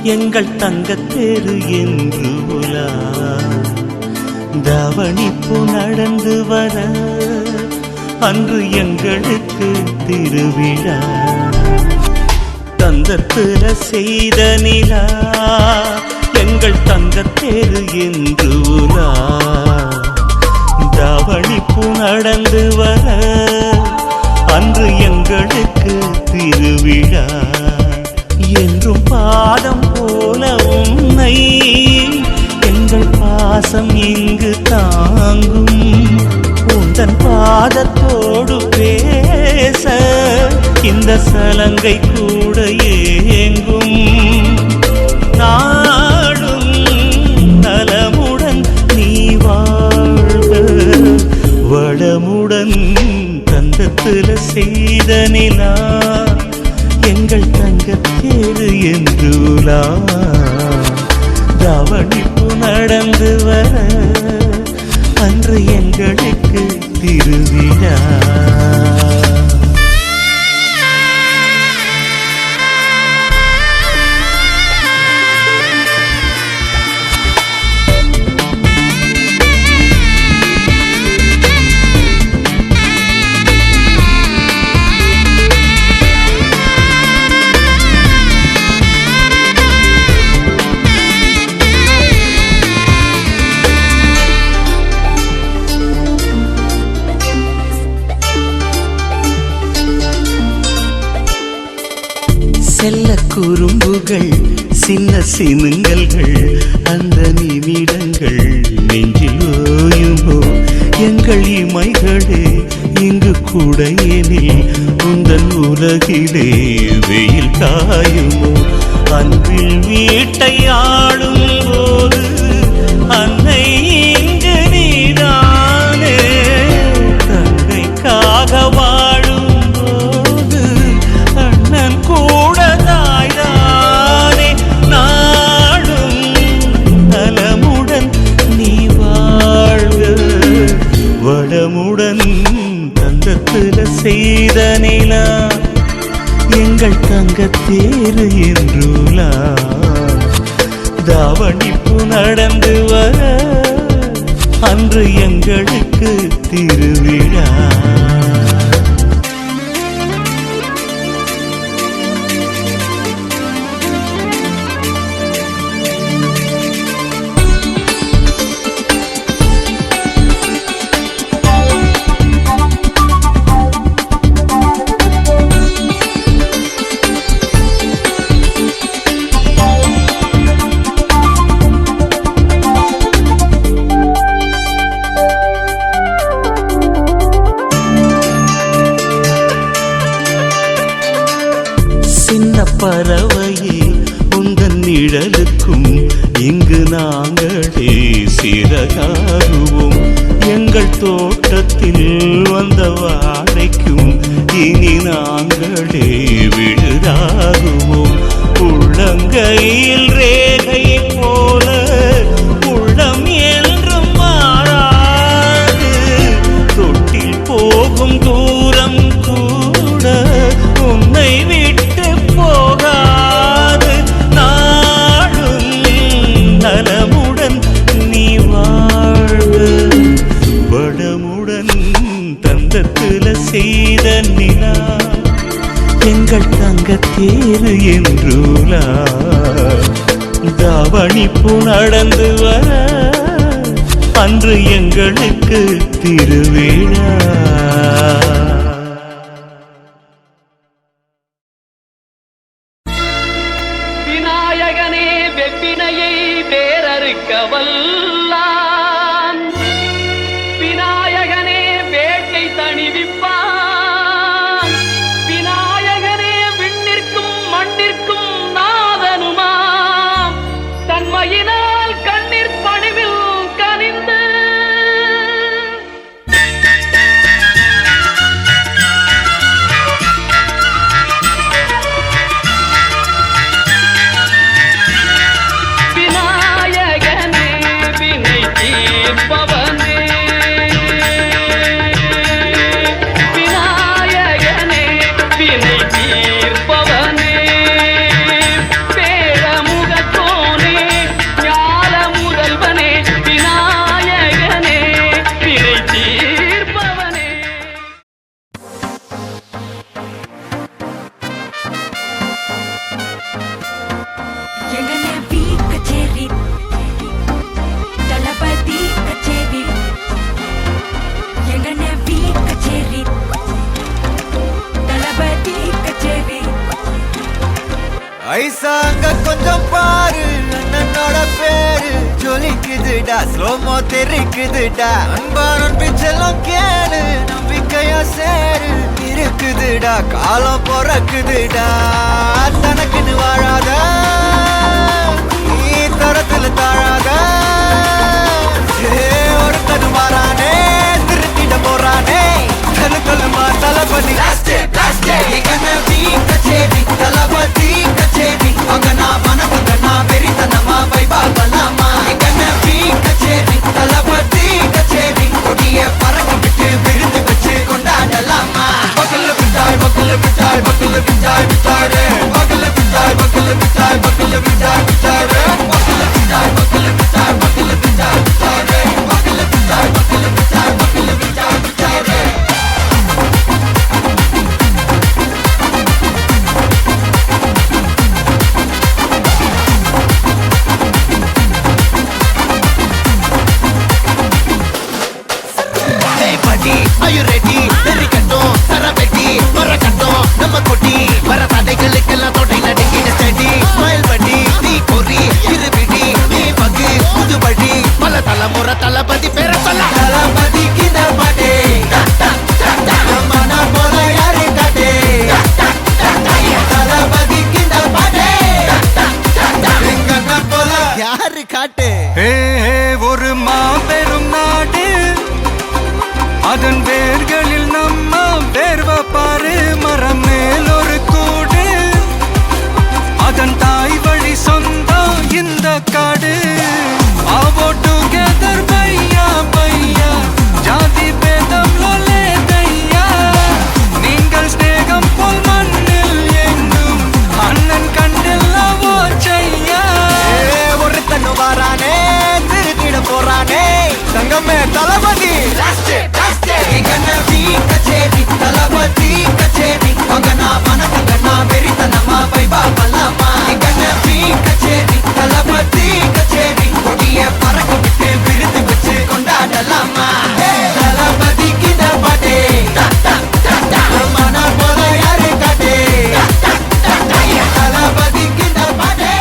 எங்கள் தங்கத்தேரு என்று உலா தவணிப்பு நடந்து வர அன்று எங்களுக்கு திருவிழா. தந்தத்துல செய்த நிலா எங்கள் தங்கத்தேரு என்று உலா தவணிப்பு நடந்து வர அன்று எங்களுக்கு திருவிழா. என்றும் பாதம் போல உன்னை எங்கள் பாசம் இங்கு தாங்கும். உந்தன் பாதத்தோடு பேச இந்த சலங்கை கூட ஏங்கும். நாடும் நலமுடன் நீ வாழ்க வளமுடன் தந்தத்துல செய்த நிலா எங்கள் தங்கத்தேரு என்று உலா தவணிப்பு நடந்து வர அன்று எங்களுக்கு திருவிழா. செல்ல குறும்புகள் சின்ன சினுங்கல்கள் அந்த நிமிடங்கள் நெஞ்சில் ஓயுமோ. எங்கள் இமைகளே இங்கு கூடையெனில் உந்தன் உலகிலே வெயில் காயுமோ. அன்பில் வீட்டை ஆளும் போது அன்னை இங்கு நீதானே. தங்கைக்காக வாழும் போது அண்ணன் கூட தாய்தானே. நாடும் நலமுடன் நீ வாழ்க வளமுடன் தந்தத்துல செய்த நிலா எங்கள் தங்கத்தேரு என்றுலா தாவணிப்பு நடந்து வர அன்று எங்களுக்கு திருவிழா. பறவையே உந்தன் நிழலுக்கும் இங்கு நாங்களே சிறகாகுவோம். எங்கள் தோட்டத்தில் வந்த வாழைக்கும் இனி நாங்களே விழுதாகுவோம். உள்ளங்கையில் ரேகை போல உள்ளம் என்றும் மாறாது. தொட்டில் போகும் தூரம் கூட உன்னை விட்டு போகாது. நாடும் நலமுடன் நீ வாழ்க வளமுடன் தந்தத்துல செய்த நிலா எங்கள் தங்கத்தேரு என்றுலா தாவணிப்பு நடந்து வர அன்று எங்களுக்கு திருவிழா. விநாயகனே வெப்பினையை வேறறுக்க வல்லான். விநாயகனே வேட்டை தணிவிப்பான். விநாயகனே விண்ணிற்கும் மண்ணிற்கும் நாதனுமாம். தன்மையினால் கண்ணீர் பணிவில் கனிந்து சாங்க கொஞ்சம் பாரு அண்ணனோட பேரு ஜொலிக்குதுடா ஸ்லோமோ தெரிக்குதுடா அன்பான பிச்செல்லாம் கேளு நம்பிக்கையா சேரு இருக்குதுடா காலம் பிறக்குதுடா தனக்குன்னு வாழாத நீ தரத்துல தாழாத ஒருத்தனு மாறானே திருத்திட போறானே தலுக்கலுமா தளபதி தளபதி கச்சேரி அங்கனா மனவங்கனா வெறித்தனமா வைபா பலாமா எங்கன பீ கச்சேரி தளபதி கச்சேரி கொடிய பறக்க விட்டு விருந்து வச்சு கொண்டாடலாமா பக்கல்ல விட்டாய் பக்கல்ல விட்டாய் பக்கல்ல விட்டாய் விட்டாரே பக்கல்ல விட்டாய் பக்கல்ல விட்டாய் பக்கல்ல விட்டாய் விட்டாரே பக்கல்ல விட்டாய் பக்கல்ல விட்டாய் பக்கல்ல விட்டாய் விட்டாரே பக்கல்ல விட்டாய் பக்கல்ல விட்டாய் பக்கல்ல விட்டாய் விட்டாரே Are you ready? தெரிக்கட்டும் சரவெட்டி மரக்கட்டும் நம்ம கொட்டி வர தடைகளுக்கெல்லாம் தொடை நடுங்கிட ஸ்டடி ஸ்மைல் பண்ணி நீ பொறி இருபிடி நீ பகு புதுபடி பல தலைமுறை தளபதி பேர சொல்ல தளபதிக்கு இந்த பாட்டே மன போல யாரு காட்டே தளபதிக்கு இந்த பாட்டே எங்க போல யாரு காட்டு ஒரு மாபெரும் நாடு அதன் வேர்களில் நம்ம வேர்வ பாரு மரம் மேல் ஒரு கூடு அதன் தாய் வழி சொந்தம் இந்த காடு ஆவோ டுகெதர் பையா பையா ஜாதி பேதம் லோலே தையா நீங்கள் ஸ்நேகம் போல் மண்ணில் எங்கும் அண்ணன் கண்டில்லவோ செய்யா ஒருத்தனு வாரானே திருத்திட போறானே தங்கமே தளபதி கச்சேரி தளபதி கச்சேரி அங்கனா மனதங்கனா வெறித்தனமா வைபா பலாமா எங்கன பீ கச்சேரி தளபதி கச்சேரி கொடிய பறக்க விட்டு விருந்து வச்சு கொண்டாடலாமா தளபதிக்கு இந்த பாட்டே மன போல யாரு காட்டே தளபதிக்கு இந்த பாட்டே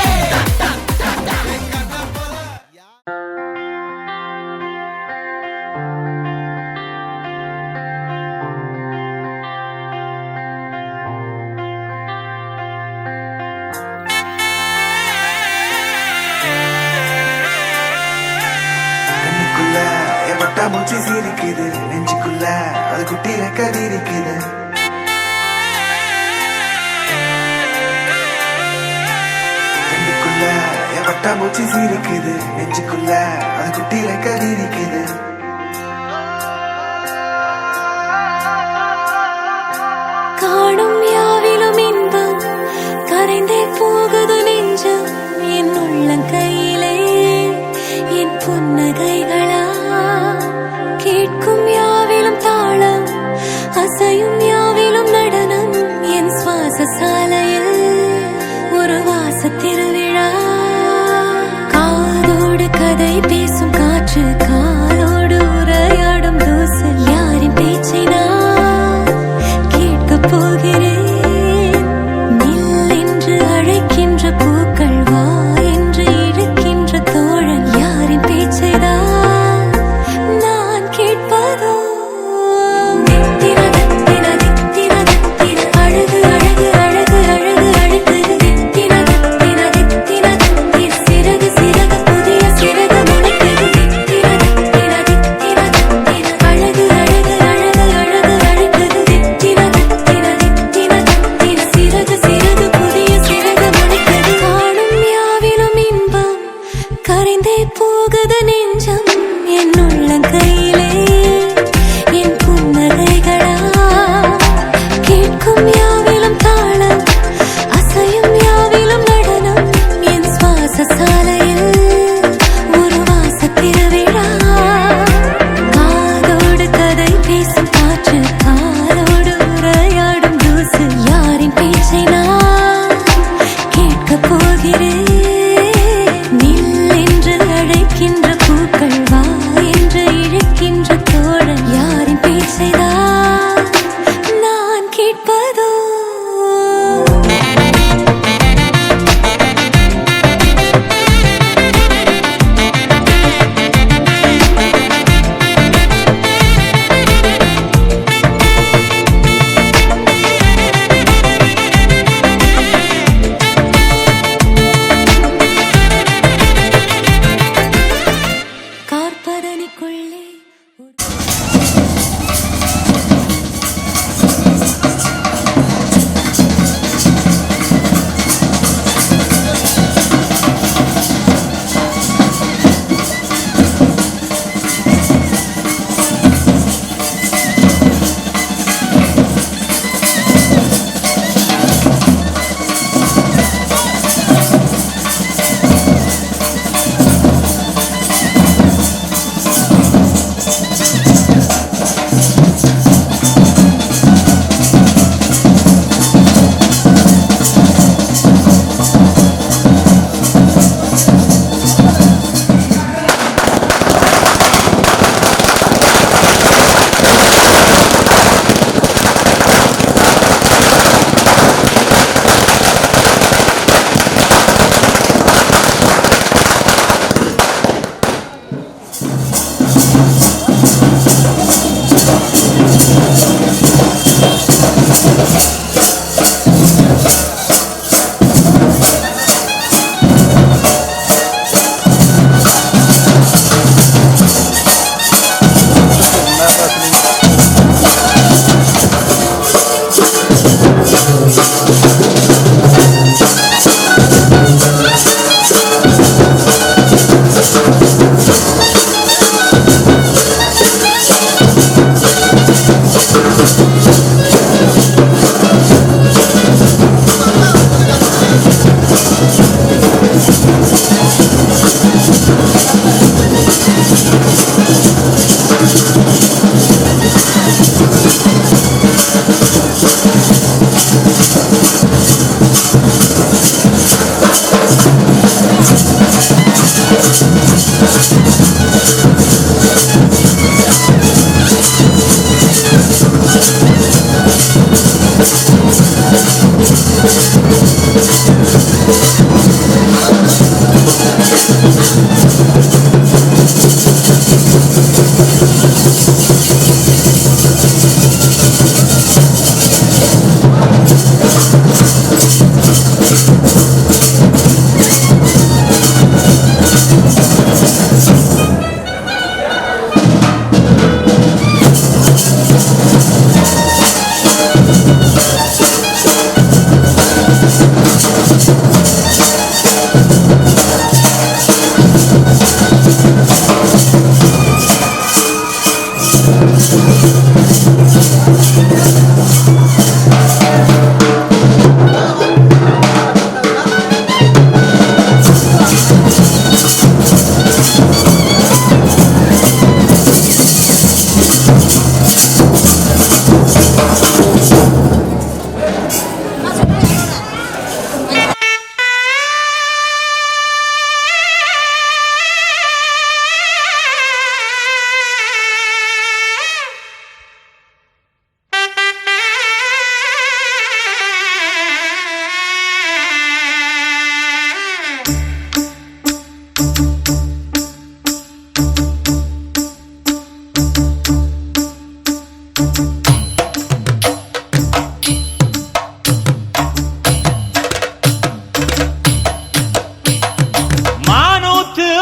மூச்சு சீரிக்குது நெஞ்சுக்குள்ள அது குட்டி ரெக்கதி இருக்குது கண்ணுக்குள்ள என் வட்டா மூச்சு சீரிக்குது நெஞ்சுக்குள்ள அது குட்டி ரெக்கதி இருக்குது காணும் யாவிலும் இன்பம் கரைந்தே போகுது நெஞ்சம் என் உள்ளங்கையிலே என் புன்னகைகளா கேட்கும் யாவிலும் தாளம் அசையும் யாவிலும் நடனம் என் சுவாச சாலையில் ஒரு வாச திருவிழா காதோடு கதை பேசும் காற்று காலோடு உரையாடும் தூசு யாரின் பேச்சை நான் கேட்கப் போகிறேன் நில் என்று அழைக்கின்ற பூக்கள் வா என்று இழுக்கின்ற தோழன் யாரின் பேச்சைதான்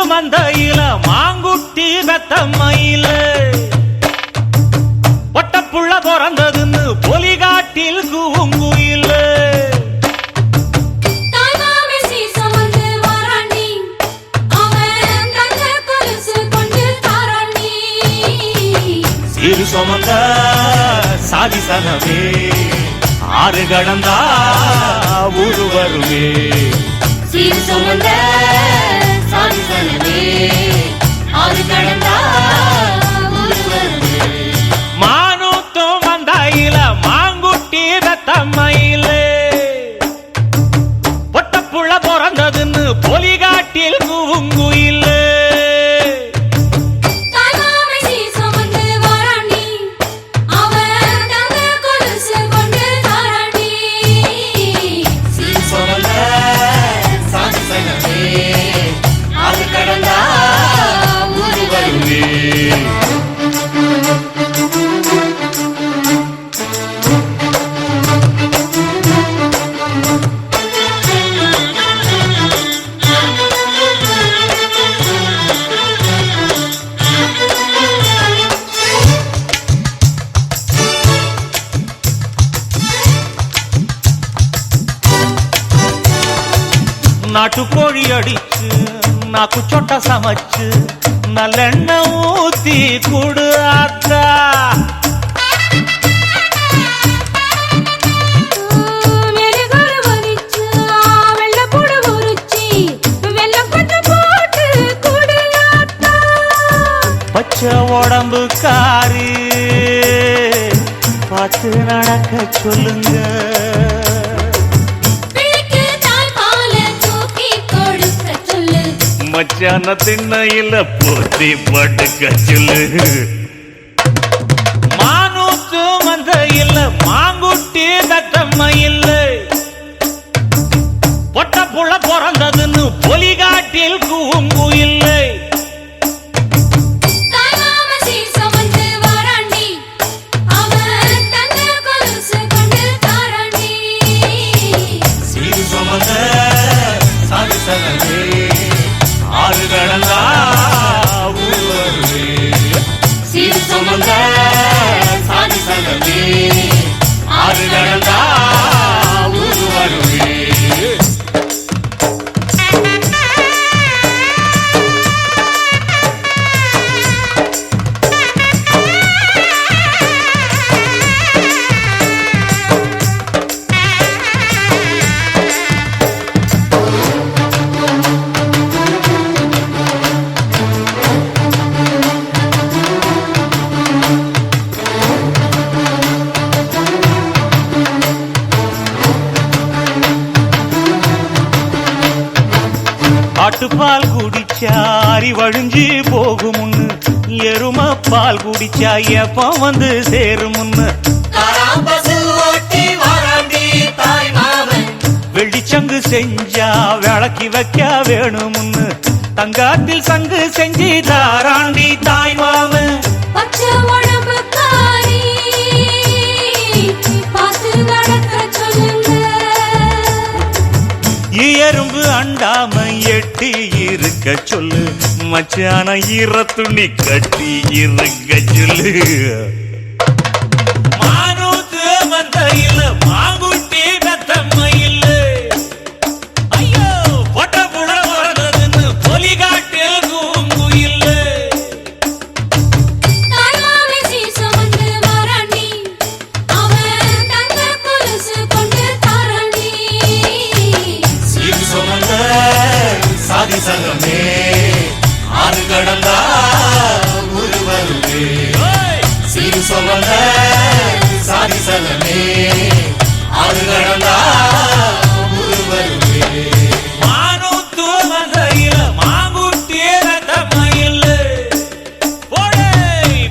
மந்தையில மாங்குட்டி பெத்தம்மையில ஒட்டப்புள்ள பிறந்ததுன்னு பொலிகாட்டில் கூங்குயில சிறு சுமந்த சாதி சனமே ஆறு கடந்தா ஊரு வருமே சீர் சுமந்த சாதிசனமே ஆறு கடந்தா ஊரு வருமே மானூத்தும் மந்தையில மாங்குட்டி பெத்தம்மையில ஒட்டப்புள்ள பிறந்ததுன்னு பொலிகாட்டில் கூங்குயில நாட்டுக்கோழி அடிச்சு நாக்கு சொட்ட சமைச்சு நல்லெண்ணெய் ஊத்தி குடு ஆத்தா பச்சை உடம்பு காரி பார்த்து நடக்க சொல்லுங்க மச்சான திண்ணையில போத்தி படுக்க சொல்லு மானூத்து மந்தையில மாங்குட்டி தத்தம்மையில் பொட்ட புள்ள பிறந்ததுன்னு பொலிகாட்டில் கூங்குயில்லை ஆறு கடந்தா ஊரு வருவே சீர் சுமந்த சாதிசனமே ஆறு கடந்தா ஊரு வருவே ஆட்டுப்பால் குடிச்சா அறிவழிஞ்சு போகுமுன்னு எரும பால் குடிச்சா எப்ப வந்து சேருமுன்னு வெள்ளிச்சங்கு செஞ்சா விளக்கி வைக்க வேணுமுன்னு தங்காத்தில் சங்கு செஞ்சு தாராண்டி தாய் மாமன் எறும்பு அண்டாம எட்டி இருக்க சொல்லு மச்சான ஈர துணி கட்டி இருக்க சொல்லு மானூத்து மந்தையில மாங்குட்டி பெத்தம்மையில் ஐயோ பொட்ட புள்ள பிறந்ததுன்னு பொலிகாட்டில் கூங்குயில்லை சாதிசலமே ஆறு கடந்தா ஊரு வருவே மானூத்து மந்தையில மாங்குட்டிய ரத்தமயில போடே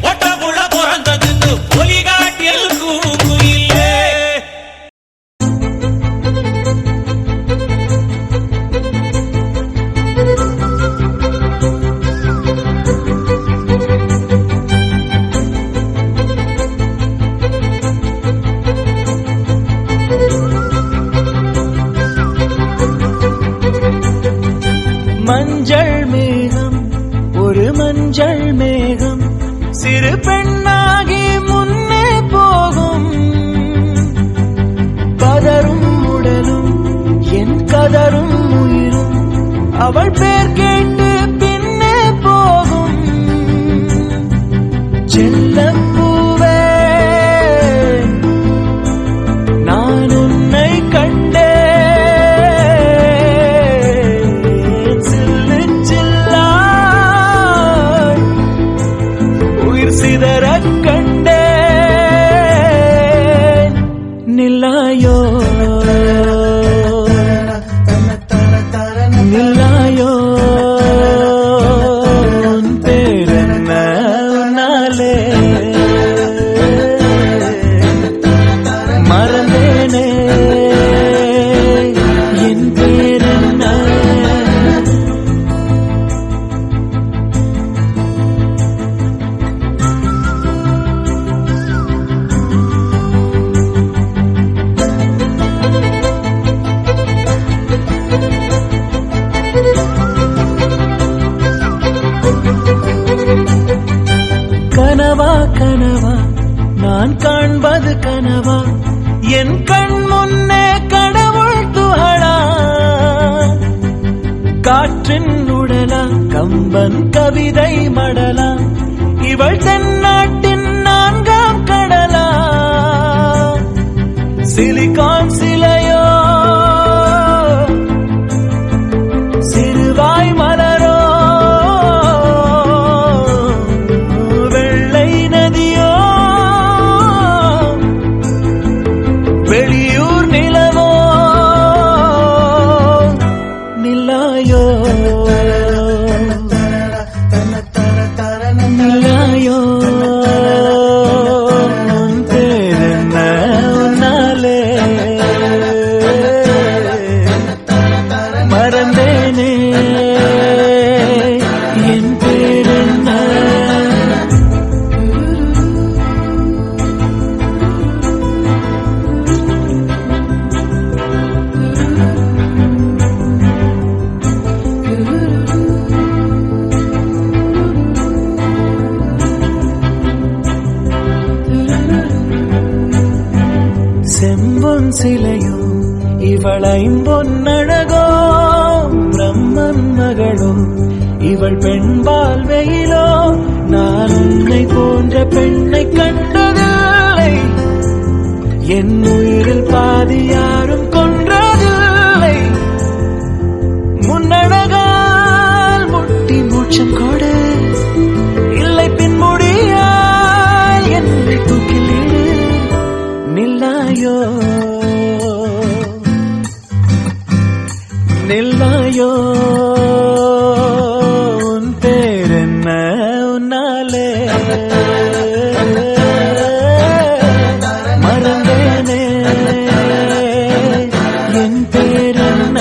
ஒட்ட புள்ள பிறந்ததுன்னு பொலிகாட்டில் கூங்குயிலே மஞ்சள் மேகம் ஒரு மஞ்சள் மேகம் சிறு பெண்ணாகி முன்னே போகும் பதரும் உடலும் என் கதரும் உயிரும் அவள் பேர் கேட்டு பின்னே போகும் செல்லப்பூவே நான் உன்னை கண்டேன் சிதறக் கண்டேன் நில்லாயோ நில்லாயோ உன் பேரென்ன உன்னாலே மறந்தேனே என் பேரென்ன கனவா கனவா நான் காண்பது கனவா என் கண் முன்னே கடவுள் துகளா காற்றின் உடலா கம்பன் கவிதை மடலா இவள் தென்னாட்டின் நான்காம் கடலா சிலிகான் சிலையோ சிறுவாய் மலரோ வெளியூர் நிலவோ நில்லாயோ நில்லாயோ உன் பேரென்ன உன்னாலே மறந்தேனே என் பேரென்ன செம்பொன் சிலையோ இவளைம்பொன்னழகோ பிரம்மன் மகளோ இவள் பெண்பால் வெயிலோ நான் உன்னை போன்ற பெண்ணை கண்டதில்லை என் உயிரில் பாதி யாரும் கொன்றதில்லை முன்னழகால் முட்டி மூச்சம் கொடு இல்லை பின்முடியால் என்னை தூக்கிலிடு நில்லாயோ நில்லாயோ உன் பேரென்ன உன்னாலே மறந்தேனே என் பேரென்ன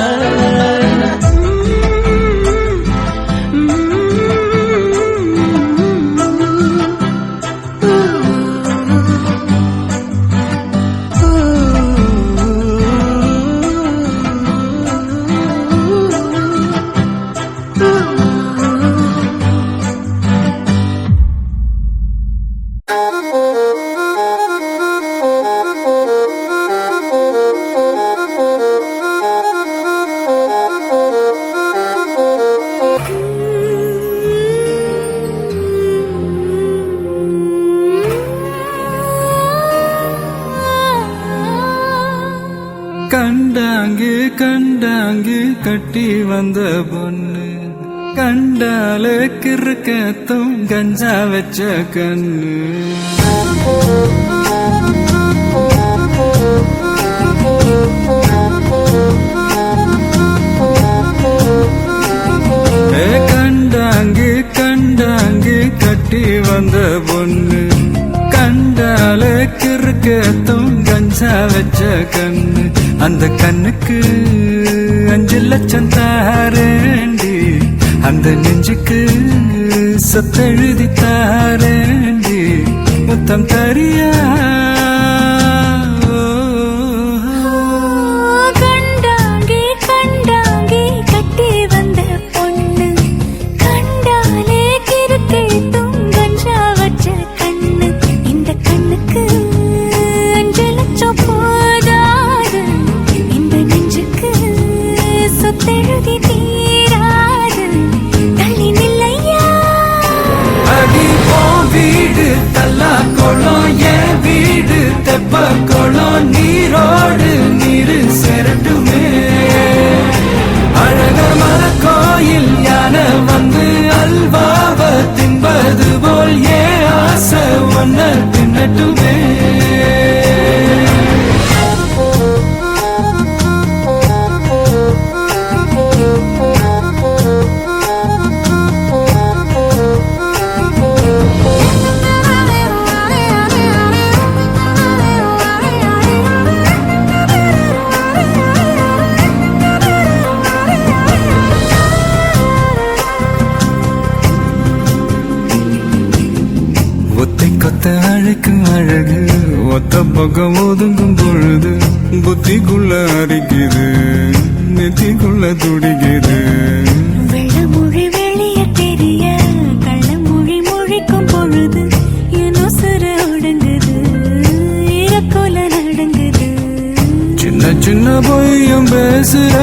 கண்டாங்கு கண்டாங்கு கட்டி வந்த பொண்ணு கண்டாலே கிறுக்கத்தும் கஞ்சா வச்ச கண்ணு கண்டாங்கு கண்டாங்கு கட்டி வந்த பொண்ணு கண்டாலே கிறுக்கத்தும் கஞ்சா வச்ச கண்ணு அந்த கண்ணுக்கு 5 லட்சம் தாரேண்டி அந்த நெஞ்சுக்கு சொத்தெழுதி தாரேண்டி முத்தம் தரியா கண்டாங்கி கண்டாங்கி கட்டி வந்த பொண்ணு கண்டாலே கிறுக்கேத்தும் கஞ்சா வச்ச கண்ணு இந்த கண்ணுக்கு 5 லட்சம் போதாது இந்த நெஞ்சுக்கு சொத்தெழுதி தீராது தள்ளி நில்லையா அடி போ வீடு தல்லா குளம் என் வீடு தெப்ப குளம் நீரோடு நீரு செரட்டுமே அழகர் மல கோயில் யானை வந்து அல்வாவ தின்பது போல் ஏ ஆசை ஒன்ன தின்னட்டுமே ஒத்தை கொத்த அழைக்கும் அழகு ஒத்த பக்கம் ஒதுங்கும் பொழுது புத்திக்குள்ள அரிக்குது நெத்திக்குள்ள துடிக்குது வெள்ளமொழி வெளிய தெரிய கள்ளமொழி மொழிக்கும் பொழுது என் உசுறு ஒடுங்குது இறக்கோல நடங்குது சின்ன சின்ன பொய்யும் பேசுற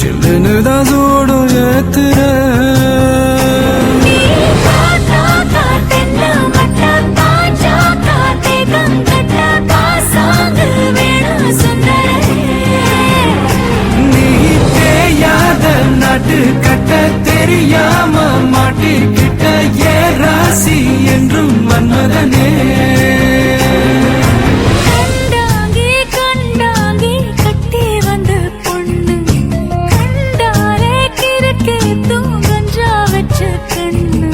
சில்லுன்னு தான் சூடும் ஏத்துற நீ தேயாத நாட்டு கட்ட தெரியாம மாட்டிக்கிட்ட ஏ ராசி என்றும் வன்மதனே கண்டாங்கி கண்டாங்கி கட்டி வந்த பொண்ணு கண்டாலே கிறுக்கேத்தும் கஞ்சா வச்ச கண்ணு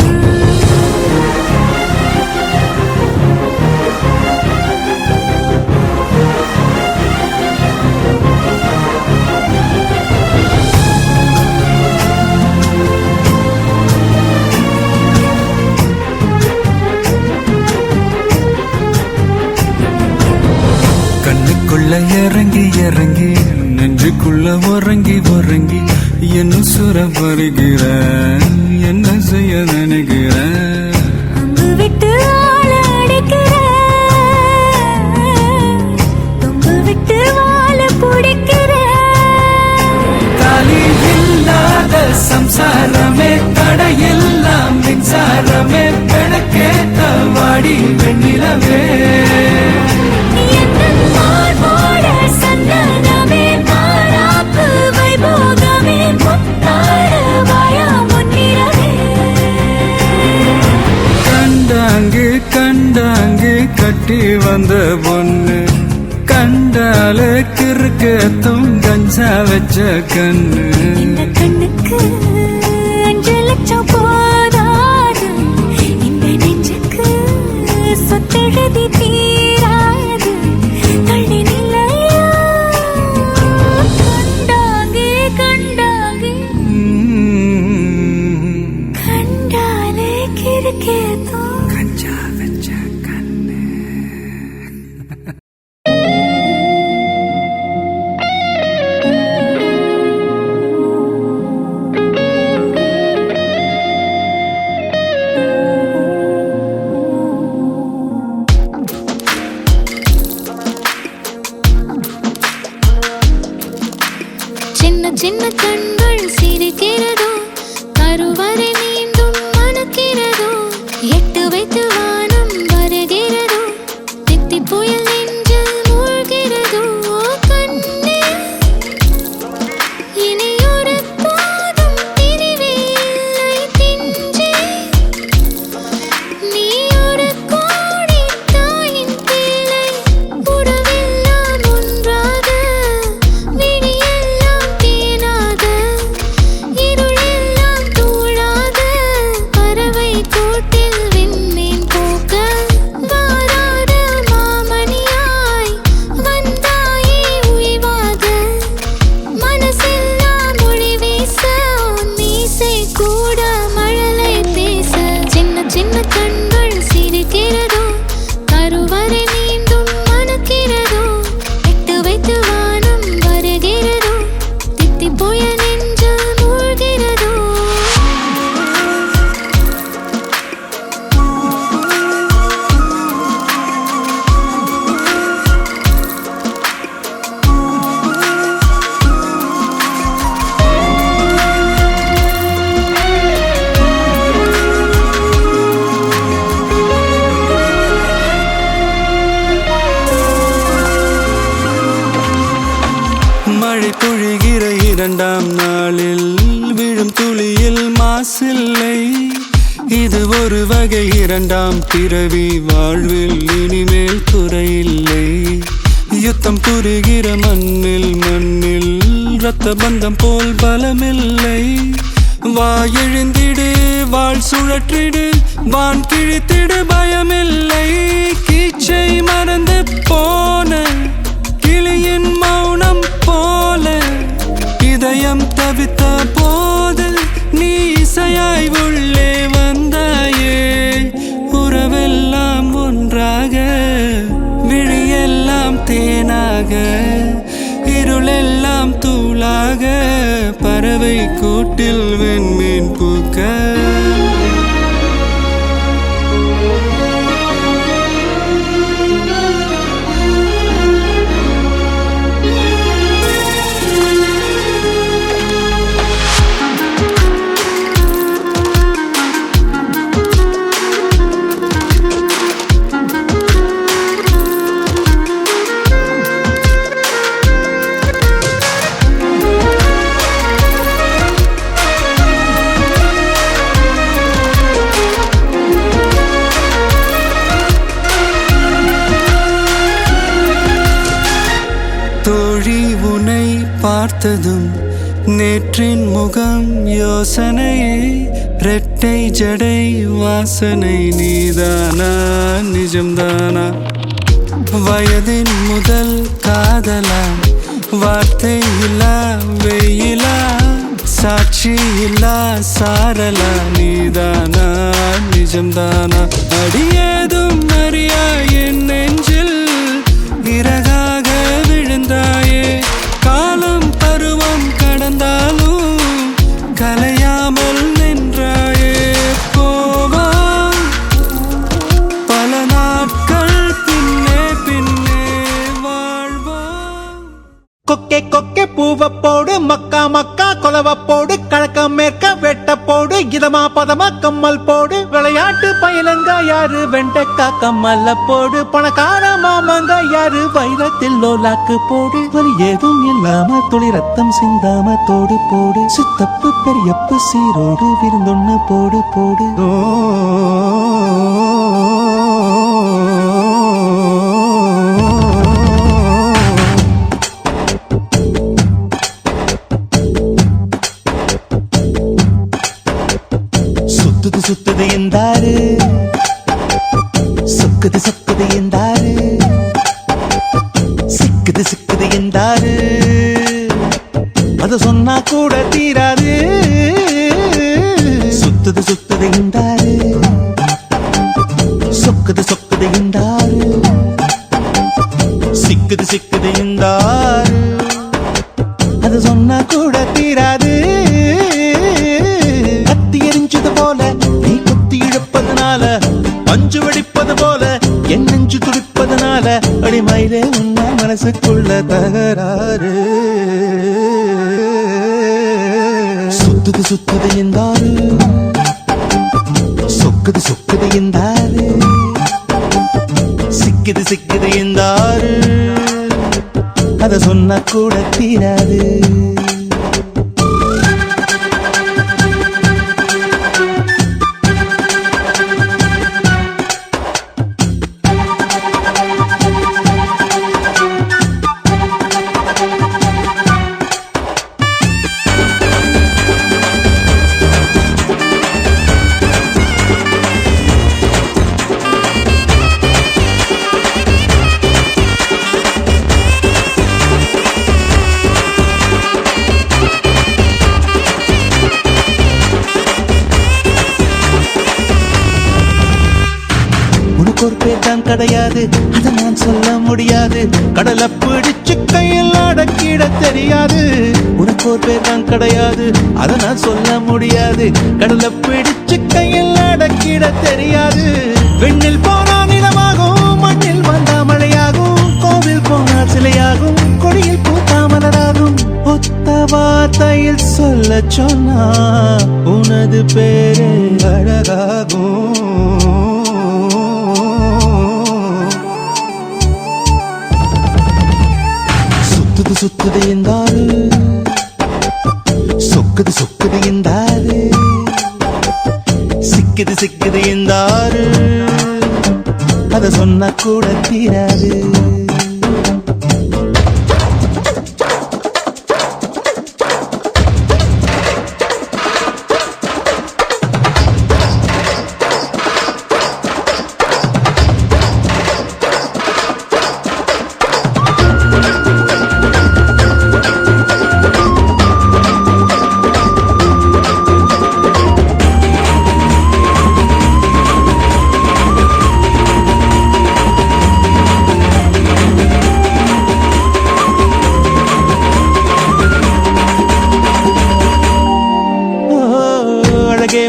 கண்ணுக்குள்ள இறங்கி இறங்கி நெஞ்சுக்குள்ள உறங்கி உறங்கி என்ன சுர பருகிற என்ன செய்ய நினைக்கிற அம்பு விட்டு ஆள அடிக்கிற தொம்பு விட்டு வாழ பிடிக்கிற தாலி இல்லாத சம்சாரமே தடையெல்லாம் மின்சாரமே விளக்கேத்த வாடி வெண்ணிலவே சந்தனமே மாறாப்பு வைபோகமே முத்தாட வாயா முன்னிறவே கண்டாங்கு கண்டாங்கு கட்டி வந்த பொண்ணு கண்டாலே கிறுக்கத்தும் கஞ்சா வச்ச கண்ணு இந்த கண்ணுக்கு 5 லட்சம் போதாது இந்த நெஞ்சுக்கு சொத்தெழுதி தீராது தள்ளி நில்லையா கண்டாங்கி கண்டாங்கி கண்டாலே கிறுக்கேத்தும் கஞ்சா வச்ச கண்ணு இரண்டாம் நாளில் விழும் துளியில் மாசில்லை. இது ஒரு வகை இரண்டாம் பிறவி, வாழ்வில் இனிமேல் குறையில்லை. யுத்தம் புரிகிற மண்ணில் இரத்த பந்தம் போல் பலமில்லை. வா எழுந்திடு, வாழ் சுழற்றிடு, வான் கிழித்திடு, பயமில்லை. கீச்சை மறந்து போன கிளியின் மௌனம் போல இதயம் தவித்த போது நீ இசையாய் உள்ளே வந்தாயே. உறவெல்லாம் ஒன்றாக, விழியெல்லாம் தேனாக, இருளெல்லாம் தூளாக, பறவை கூட்டில் வெண்மீன் பூக்க. தோழி உன்னை பார்த்ததும் நேற்றின் முகம் யோசனையே. ரெட்டை ஜடை வாசனை நீதானா, நிஜம்தானா? வயதின் முதல் காதலா, வார்த்தை இல்லா வெயிலா, சாட்சி இல்லா சாரலா, நீதானா, நிஜம்தானா? அடியேதும் அறியா என் நெஞ்சில் இறகாக விழுந்தாயே. காலம் பருவம் கடந்தாலும் கலையாமல் நின்றாயே. போவாம் பல நாட்கள் பின்னே பின்னே வாழ்வோம். கொக்கே கொக்கே பூவ போடு, மக்கா மக்கா கொலவ போடு, கிழக்க மேற்க வெட்ட போடு, இதமா பதமா கம்மல் போடு. விளையாட்டு பயிலங்க யாரு, வெண்டைக்கா கம்மல்ல போடு. பணக்கார மாமங்க யாரு, வைரத்தில் லோலாக்கு போடு. வலி ஏதும் இல்லாம துளி ரத்தம் சிந்தாம தோடு போடு. சித்தப்பு பெரியப்பு சீரோடு விருந்தொன்னு போடு போடு. சுத்துது சுத்துது என்றாரு, சொக்குது சொக்குது என்றாரு, சிக்குது சிக்குது என்றாரு. அத சொன்னா கூட தீராது. சுத்துது சுத்துது என்றாரு, சொக்குது சொக்குது என்றாரு, சிக்குது சிக்குது என்றாரு. அது சொன்னா கூட தீராது. கத்தி எரிஞ்சது போல நீ குத்தி இழுப்பதனால, பஞ்சு வெடிப்பது போல என் நெஞ்சு துடிப்பதனால, அடிமயிலே உன்ன மனசுக்குள்ள தகராறு. சுத்துது சுத்துது என்றாரு, சொக்குது சொக்குது என்றாரு, சிக்குது சிக்குது என்றாரு. அத சொன்னா கூட தீராது. தான் கிடையாது, அதை நான் சொல்ல முடியாது. கடலை பிடிச்சு கையில் அடக்கிட தெரியாது. உனக்கு ஒரு பேர் தான் கிடையாது, அதை நான் சொல்ல முடியாது. கடலை பிடிச்சு கையில் அடக்கிட தெரியாது. விண்ணில் போனா நிலமாகும், மண்ணில் வந்தா மழையாகும், கோவில் போனால் சிலையாகும், கொடியில் பூத்தா மலராகும். ஒத்த வார்த்தையில் சொல்ல சொன்னா உனது பேரு அழகாகும். சுத்துது சுத்துது என்றாரு, அத சொன்ன கூட தீராது.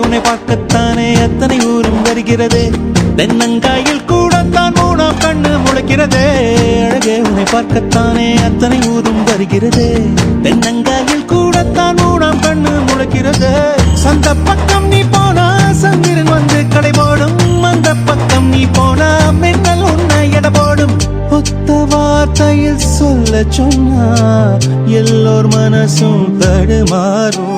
உன்னை பார்க்கத்தானே அத்தனை ஊரும் வருகிறதே, தென்னங்காயில் கூடத்தான் மூணாம் கண்ணு முளைக்கிறதே. அழகே உன்னை பார்க்கத்தானே அத்தனை ஊரும் வருகிறதே, தென்னங்காயில் கூடத்தான் மூணாம் கண்ணு முளைக்கிறதே. சந்த பக்கம் நீ போனா சந்திரன் வந்து கடை போடும், அந்த பக்கம் நீ போனா மின்னல் உன்னை எடை போடும். ஒத்த வார்த்தையில் சொல்ல சொன்னா எல்லோர் மனசும் தடுமாறும்.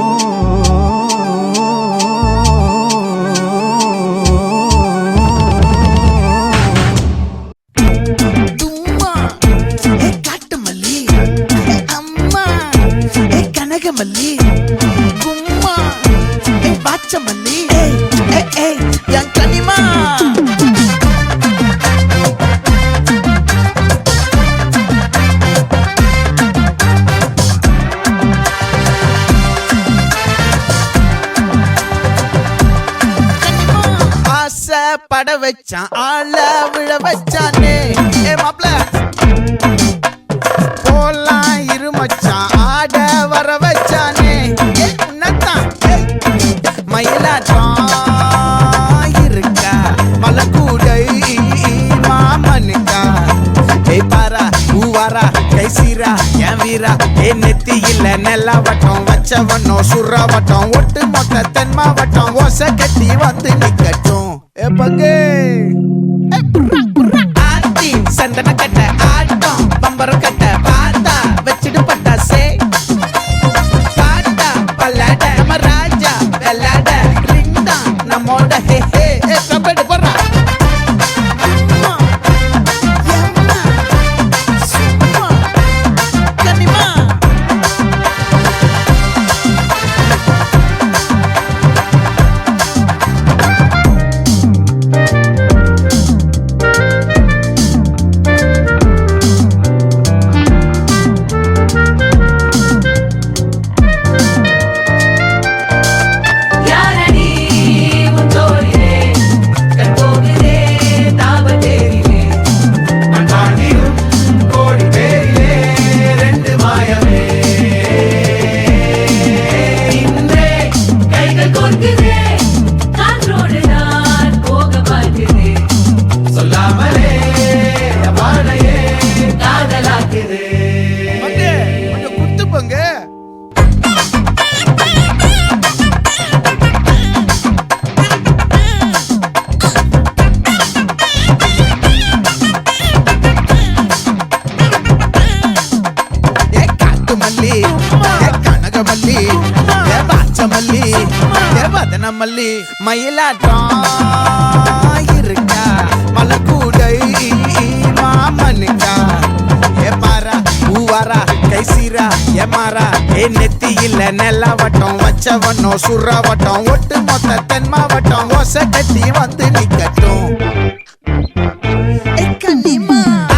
மல்லி கும்மா பாச்ச மல்லி என் கனிமா ஆசை பட வச்சான் ஆள விழ வச்சானே மாப்ள போலாம் இருமச்சான் ஆட வர வச்சானே உன்னத்தான் மயிலாட்டம் இருக்கா மலக்கூடை மாமனுக்கா பாரா பூவாரா கைசீரா என் வீரா நெத்தி இல்ல நெல்லா வட்டம் வச்சவனோ சுறா வட்டம் ஒட்டு மொத்த தென் மாவட்டம் ஓசை கட்டி வந்து நிக்கட்டும் பங்கே ஆத்தி சந்தன கட்ட ஆட்டம் பம்பரம் கட்ட பார்த்தா வச்சிடு பட்டாசே காட்டா பல்லாட நம்ம ராஜா வெள்ளாட ரிங் தான் நம்மோட ஹே ஹே கபடி போடுறா கனிமா மல்லி மயிலாட்டம் இருக்கா மலக்கூடை மாமனுக்கா பாரா பூவாரா கைசீரா எமாரா நெத்தி இல்ல நெல்லா வட்டம் வச்சவனோ சுறா வட்டம் ஒட்டு மொத்த தென் மாவட்டம் ஓசை கட்டி வந்து நிக்கட்டும்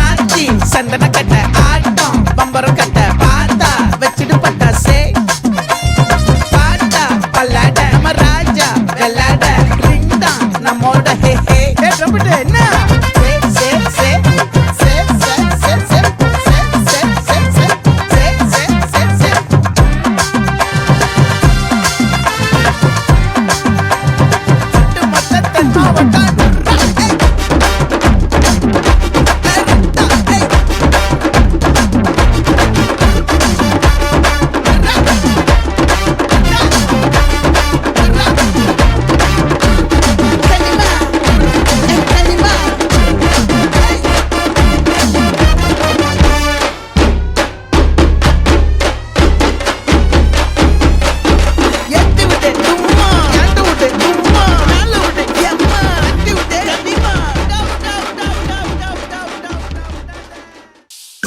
ஆச்சி சந்தன கட்ட ஆட்டம் பம்பரம் கட்ட பார்த்தா வச்சிடு பட்டாசே காட்டா பல்லாட நம்ம ராஜா வெள்ளாட ரிங் தான் நம்மோட ஹே ஹே என்ன மொத்த தென் மாவட்டம்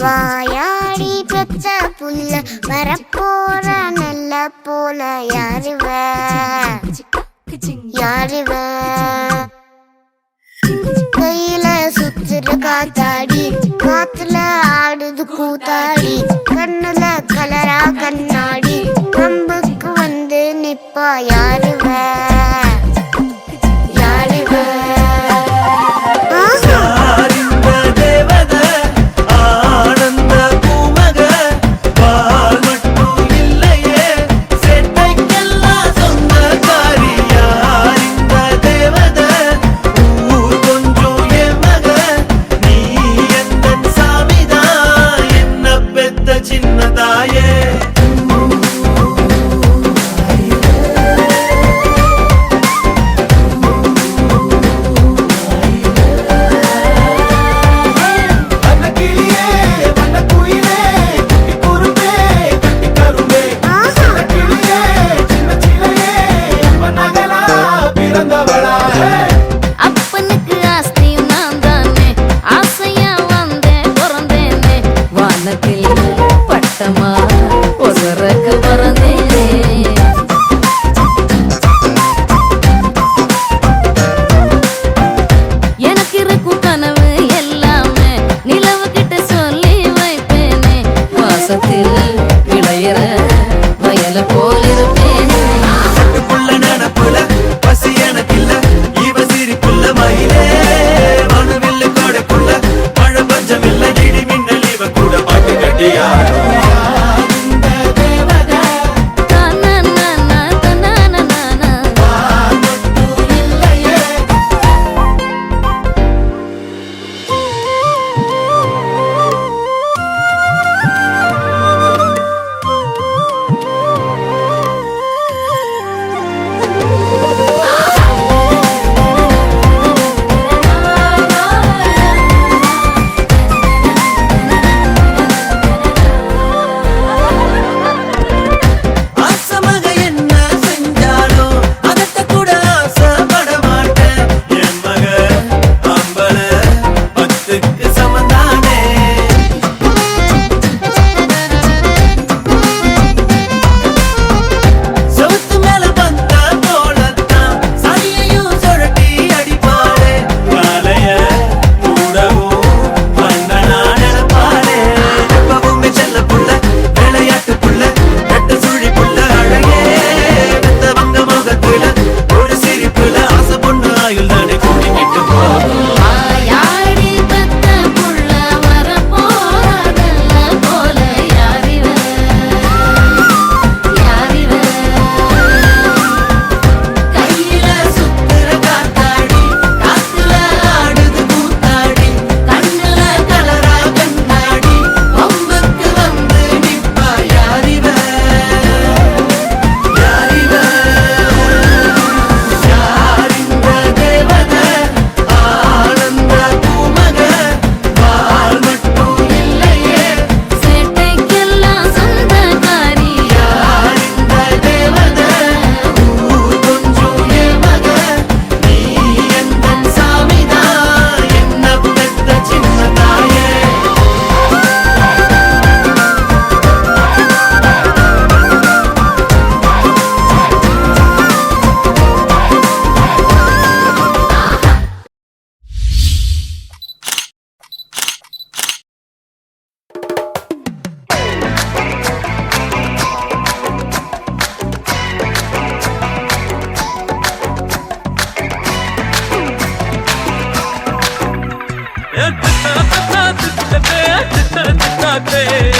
வாயாடி பெற்ற புல்ல வரப்போற நல்ல போல யாருவ யாருவ கையில சுத்துற காத்தாடி காத்துல ஆடுது கூத்தாடி கண்ணுல கலரா கண்ணாடி கம்புக்கு வந்து நிப்பா யாருவ யாருவ Hey